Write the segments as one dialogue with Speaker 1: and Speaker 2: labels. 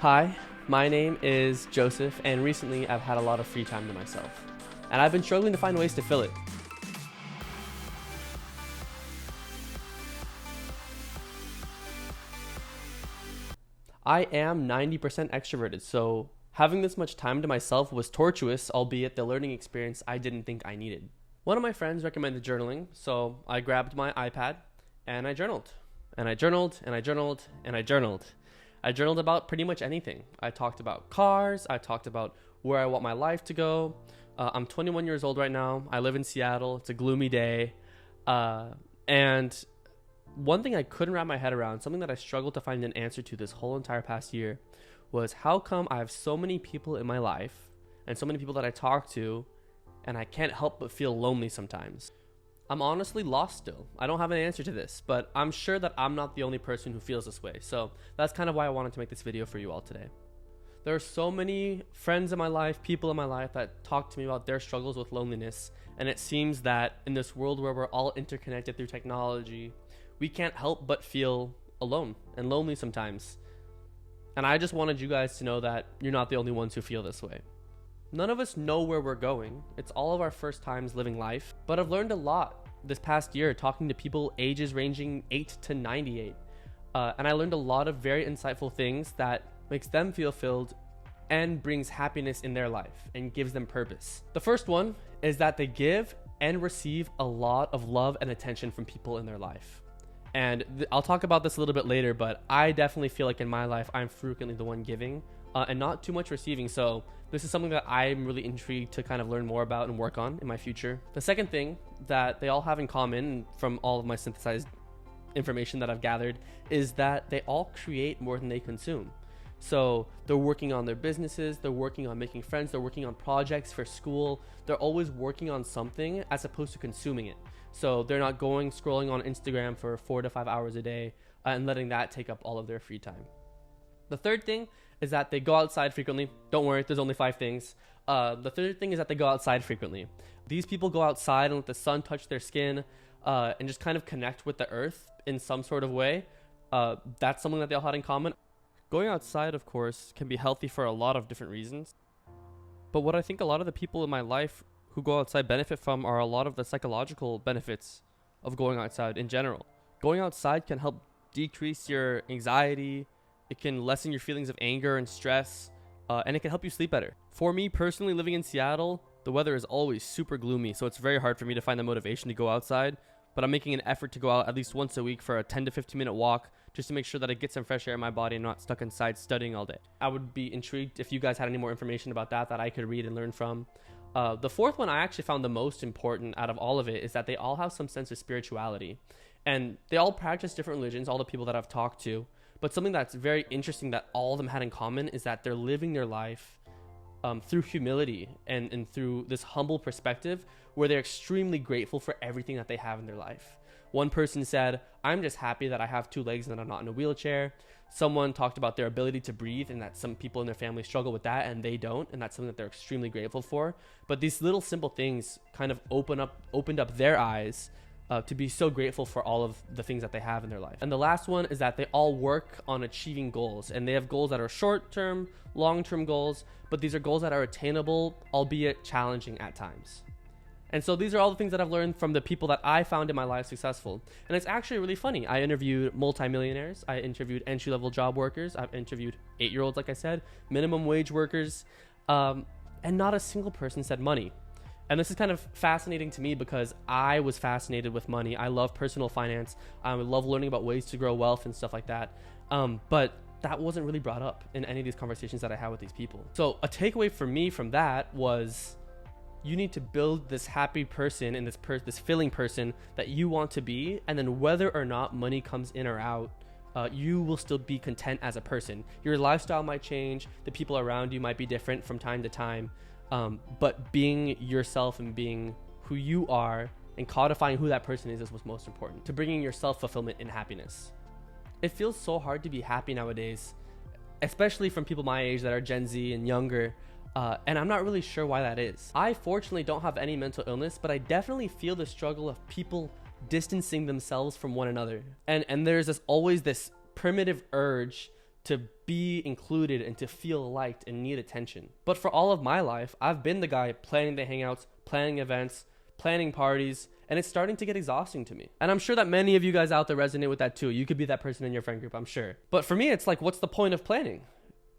Speaker 1: Hi, my name is Joseph, and recently I've had a lot of free time to myself, and I've been struggling to find ways to fill it. I am 90% extroverted, so having this much time to myself was tortuous, albeit the learning experience I didn't think I needed. One of my friends recommended journaling, so I grabbed my iPad and I journaled. And I journaled, and I journaled, and I journaled. I journaled about pretty much anything. I talked about cars, I talked about where I want my life to go. I'm 21 years old right now. I live in Seattle. It's a gloomy day. And one thing I couldn't wrap my head around, something that I struggled to find an answer to this whole entire past year, was how come I have so many people in my life and so many people that I talk to, and I can't help but feel lonely sometimes. I'm honestly lost still. I don't have an answer to this, but I'm sure that I'm not the only person who feels this way. So that's kind of why I wanted to make this video for you all today. There are so many friends in my life, people in my life that talk to me about their struggles with loneliness. And it seems that in this world where we're all interconnected through technology, we can't help but feel alone and lonely sometimes. And I just wanted you guys to know that you're not the only ones who feel this way. None of us know where we're going. It's all of our first times living life, but I've learned a lot this past year talking to people ages ranging 8 to 98. And I learned a lot of very insightful things that makes them feel filled and brings happiness in their life and gives them purpose. The first one is that they give and receive a lot of love and attention from people in their life. And I'll talk about this a little bit later, but I definitely feel like in my life, I'm frequently the one giving and not too much receiving. So this is something that I'm really intrigued to kind of learn more about and work on in my future. The second thing that they all have in common from all of my synthesized information that I've gathered is that they all create more than they consume. So they're working on their businesses, they're working on making friends, they're working on projects for school. They're always working on something as opposed to consuming it. So they're not scrolling on Instagram for 4 to 5 hours a day and letting that take up all of their free time. The third thing is that they go outside frequently. Don't worry, there's only 5 things. The third thing is that they go outside frequently. These people go outside and let the sun touch their skin and just kind of connect with the earth in some sort of way. That's something that they all had in common. Going outside, of course, can be healthy for a lot of different reasons. But what I think a lot of the people in my life who go outside benefit from are a lot of the psychological benefits of going outside in general. Going outside can help decrease your anxiety. It can lessen your feelings of anger and stress, and it can help you sleep better. For me personally, living in Seattle, the weather is always super gloomy, so it's very hard for me to find the motivation to go outside, but I'm making an effort to go out at least once a week for a 10 to 15 minute walk just to make sure that I get some fresh air in my body and not stuck inside studying all day. I would be intrigued if you guys had any more information about that I could read and learn from. The fourth one I actually found the most important out of all of it is that they all have some sense of spirituality, and they all practice different religions, all the people that I've talked to. But something that's very interesting that all of them had in common is that they're living their life through humility and through this humble perspective where they're extremely grateful for everything that they have in their life. One person said, "I'm just happy that I have 2 legs and that I'm not in a wheelchair." Someone talked about their ability to breathe and that some people in their family struggle with that and they don't, and that's something that they're extremely grateful for. But these little simple things kind of opened up their eyes to be so grateful for all of the things that they have in their life. And the last one is that they all work on achieving goals, and they have goals that are short-term, long-term goals, but these are goals that are attainable, albeit challenging at times. And so these are all the things that I've learned from the people that I found in my life successful. And it's actually really funny. I interviewed multimillionaires. I interviewed entry-level job workers. I've interviewed 8-year-olds, like I said, minimum wage workers, and not a single person said money. And this is kind of fascinating to me because I was fascinated with money. I love personal finance. I love learning about ways to grow wealth and stuff like that. But that wasn't really brought up in any of these conversations that I had with these people. So a takeaway for me from that was you need to build this happy person and this filling person that you want to be. And then whether or not money comes in or out, you will still be content as a person. Your lifestyle might change. The people around you might be different from time to time. But being yourself and being who you are and codifying who that person is what's most important to bringing yourself fulfillment and happiness. It feels so hard to be happy nowadays, especially from people my age that are Gen Z and younger. And I'm not really sure why that is. I fortunately don't have any mental illness, but I definitely feel the struggle of people distancing themselves from one another. And there's always this primitive urge to be included and to feel liked and need attention. But for all of my life, I've been the guy planning the hangouts, planning events, planning parties, and it's starting to get exhausting to me. And I'm sure that many of you guys out there resonate with that too. You could be that person in your friend group, I'm sure. But for me, it's like, what's the point of planning?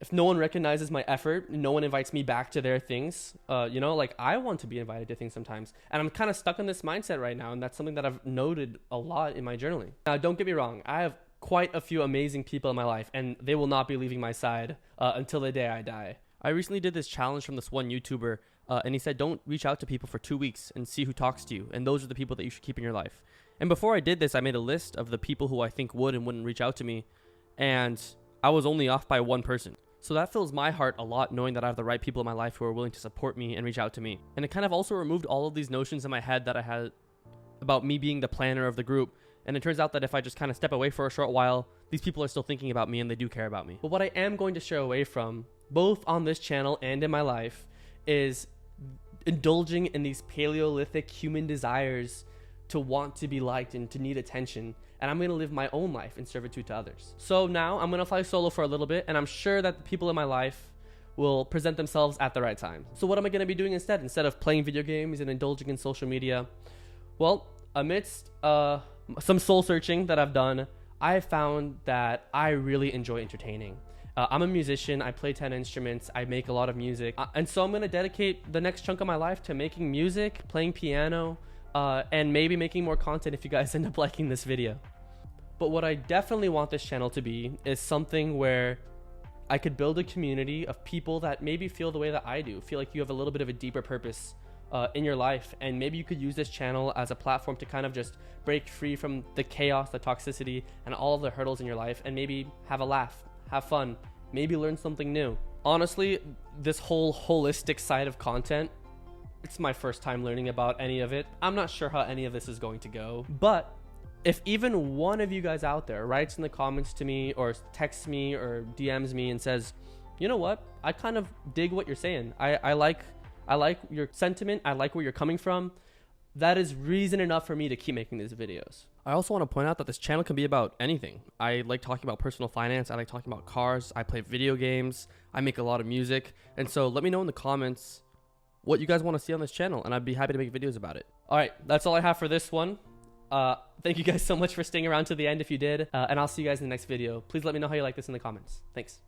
Speaker 1: If no one recognizes my effort, no one invites me back to their things, like I want to be invited to things sometimes. And I'm kind of stuck in this mindset right now. And that's something that I've noted a lot in my journaling. Now, don't get me wrong. I have quite a few amazing people in my life, and they will not be leaving my side until the day I die. I recently did this challenge from this one YouTuber, and he said, don't reach out to people for 2 weeks and see who talks to you. And those are the people that you should keep in your life. And before I did this, I made a list of the people who I think would and wouldn't reach out to me. And I was only off by one person. So that fills my heart a lot, knowing that I have the right people in my life who are willing to support me and reach out to me. And it kind of also removed all of these notions in my head that I had about me being the planner of the group. And it turns out that if I just kind of step away for a short while, these people are still thinking about me and they do care about me. But what I am going to stray away from, both on this channel and in my life, is indulging in these Paleolithic human desires to want to be liked and to need attention. And I'm going to live my own life in servitude to others. So now I'm going to fly solo for a little bit, and I'm sure that the people in my life will present themselves at the right time. So what am I going to be doing instead? Instead of playing video games and indulging in social media? Well, amidst some soul searching that I've done, I found that I really enjoy entertaining. I'm a musician. I play 10 instruments. I make a lot of music. And so I'm going to dedicate the next chunk of my life to making music, playing piano, and maybe making more content if you guys end up liking this video. But what I definitely want this channel to be is something where I could build a community of people that maybe feel the way that I do, feel like you have a little bit of a deeper purpose in your life, and maybe you could use this channel as a platform to kind of just break free from the chaos, the toxicity, and all of the hurdles in your life, and maybe have a laugh, have fun, maybe learn something new. Honestly, this whole holistic side of content, it's my first time learning about any of it. I'm not sure how any of this is going to go, but if even one of you guys out there writes in the comments to me or texts me or DMs me and says, you know what, I kind of dig what you're saying. I like your sentiment. I like where you're coming from. That is reason enough for me to keep making these videos. I also want to point out that this channel can be about anything. I like talking about personal finance. I like talking about cars. I play video games. I make a lot of music. And so let me know in the comments what you guys want to see on this channel, and I'd be happy to make videos about it. All right, that's all I have for this one. Thank you guys so much for staying around to the end if you did, and I'll see you guys in the next video. Please let me know how you like this in the comments. Thanks.